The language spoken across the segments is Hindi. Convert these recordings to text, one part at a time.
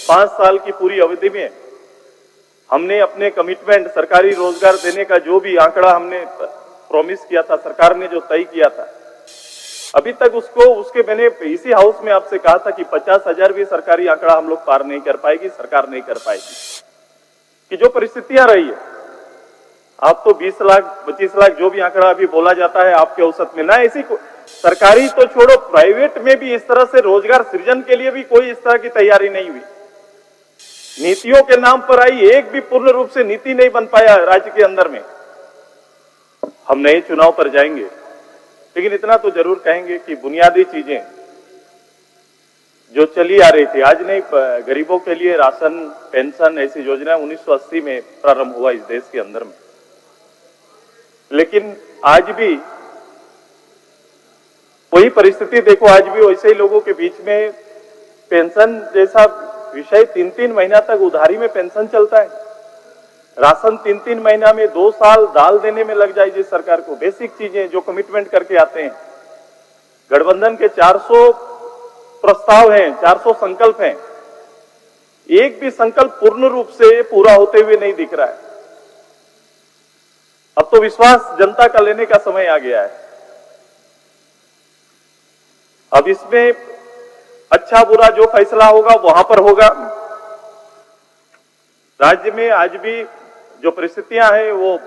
5 साल की पूरी अवधि में हमने अपने कमिटमेंट सरकारी रोजगार देने का जो भी आंकड़ा हमने प्रॉमिस किया था, सरकार ने जो तय किया था, अभी तक उसके मैंने इसी हाउस में आपसे कहा था कि 50,000 भी सरकारी आंकड़ा हम लोग पार नहीं कर पाएगी, सरकार नहीं कर पाएगी। कि जो परिस्थितियां रही है, आप तो 20 लाख 25 लाख जो भी आंकड़ा अभी बोला जाता है आपके औसत में, ना ऐसी सरकारी तो छोड़ो, प्राइवेट में भी इस तरह से रोजगार सृजन के लिए भी कोई इस तरह की तैयारी नहीं हुई। नीतियों के नाम पर आई, एक भी पूर्ण रूप से नीति नहीं बन पाया राज्य के अंदर में। हम नए चुनाव पर जाएंगे, लेकिन इतना तो जरूर कहेंगे कि बुनियादी चीजें जो चली आ रही थी, आज नहीं, गरीबों के लिए राशन, पेंशन, ऐसी योजना 1980 में प्रारंभ हुआ इस देश के अंदर में, लेकिन आज भी वही परिस्थिति देखो, आज भी वैसे ही लोगों के बीच में पेंशन जैसा विषय 3-3 महीना तक उधारी में पेंशन चलता है। राशन 3-3 महीना में 2 साल दाल देने में लग जाए जिस सरकार को। बेसिक चीजें जो कमिटमेंट करके आते हैं, गठबंधन के 400 प्रस्ताव हैं, 400 संकल्प हैं, एक भी संकल्प पूर्ण रूप से पूरा होते हुए नहीं दिख रहा है। अब तो विश्वास जनता का लेने का समय आ गया है। अब इसमें अच्छा बुरा जो फैसला होगा वहां पर होगा। राज्य में आज भी जो परिस्थितियां हैं, वो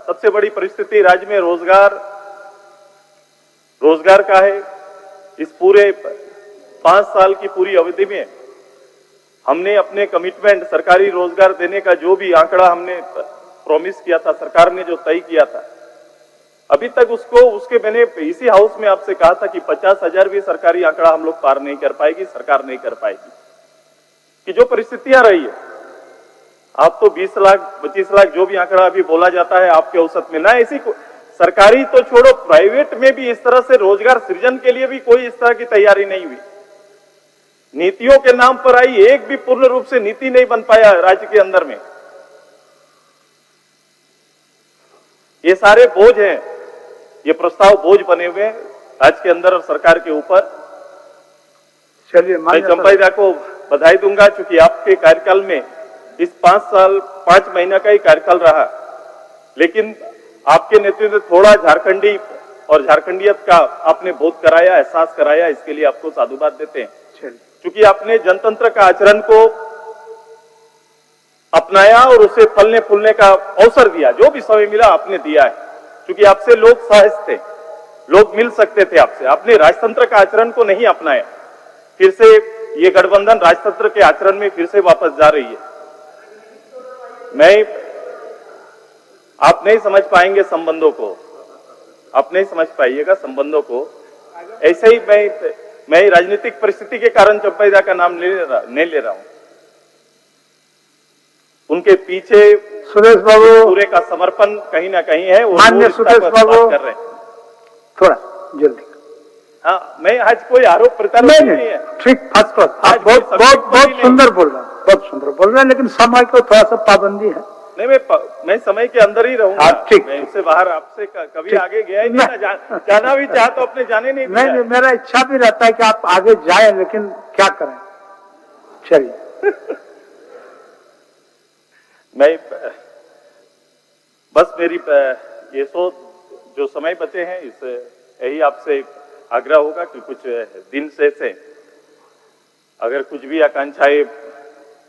सबसे बड़ी परिस्थिति राज्य में रोजगार का है। इस पूरे 5 साल की पूरी अवधि में हमने अपने कमिटमेंट सरकारी रोजगार देने का जो भी आंकड़ा हमने प्रॉमिस किया था, सरकार ने जो तय किया था, अभी तक उसके मैंने इसी हाउस में आपसे कहा था कि 50,000 भी सरकारी आंकड़ा हम लोग पार नहीं कर पाएगी, सरकार नहीं कर पाएगी। कि जो परिस्थितियां रही है, आप तो 20 लाख 25 लाख जो भी आंकड़ा अभी बोला जाता है आपके औसत में, ना ऐसी सरकारी तो छोड़ो, प्राइवेट में भी इस तरह से रोजगार सृजन के लिए भी कोई इस तरह की तैयारी नहीं हुई। नीतियों के नाम पर आई, एक भी पूर्ण रूप से नीति नहीं बन पाया राज्य के अंदर में। ये सारे बोझ हैं, ये प्रस्ताव बोझ बने हुए राज्य के अंदर और सरकार के ऊपर। चलिए, मैं चंपाई दा को बधाई दूंगा, चूंकि आपके कार्यकाल में इस 5 महीना का ही कार्यकाल रहा, लेकिन आपके नेतृत्व में थोड़ा झारखंडी और झारखंडियत का आपने बोध कराया, एहसास कराया, इसके लिए आपको साधुवाद देते हैं। क्योंकि आपने जनतंत्र का आचरण को अपनाया और उसे फलने फूलने का अवसर दिया, जो भी समय मिला आपने दिया है। क्योंकि आपसे लोग सहज थे, लोग मिल सकते थे आपसे। आपने राजतंत्र का आचरण को नहीं अपनाया। फिर से ये गठबंधन राजतंत्र के आचरण में फिर से वापस जा रही है। आप नहीं समझ पाएंगे संबंधों को, आप नहीं समझ पाइएगा संबंधों को। ऐसे ही मैं राजनीतिक परिस्थिति के कारण चंपाई दा का नाम नहीं ले रहा हूं। उनके पीछे सुरेश बाबू, पूरे का समर्पण कहीं ना कहीं है। माननीय सुरेश बाबू, कर रहे हैं थोड़ा जल्दी। हाँ, मैं आज कोई आरोप प्रत्यारोप नहीं है। ठीक, फर्स्ट क्लास। आप बहुत सुंदर बोल रहे हैं, बहुत सुंदर बोल रहे हैं, लेकिन समय को थोड़ा सा पाबंदी है। नहीं, मैं समय के अंदर ही रहूंगा। मैं इससे बाहर आपसे कभी आगे गया ही नहीं। जाना भी चाह तो अपने जाने नहीं दिया। नहीं, मेरा इच्छा भी रहता है कि आप आगे जाए, लेकिन क्या करें। चलिए मैं बस मेरी ये जो समय बचे हैं, इस यही आपसे आग्रह होगा कि कुछ दिन से अगर कुछ भी आकांक्षाएं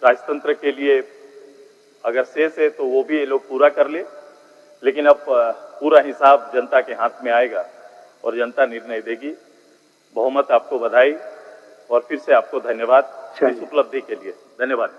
राजतंत्र के लिए अगर शेष है तो वो भी ये लोग पूरा कर ले। लेकिन अब पूरा हिसाब जनता के हाथ में आएगा और जनता निर्णय देगी। बहुमत आपको बधाई और फिर से आपको धन्यवाद इस उपलब्धि के लिए। धन्यवाद।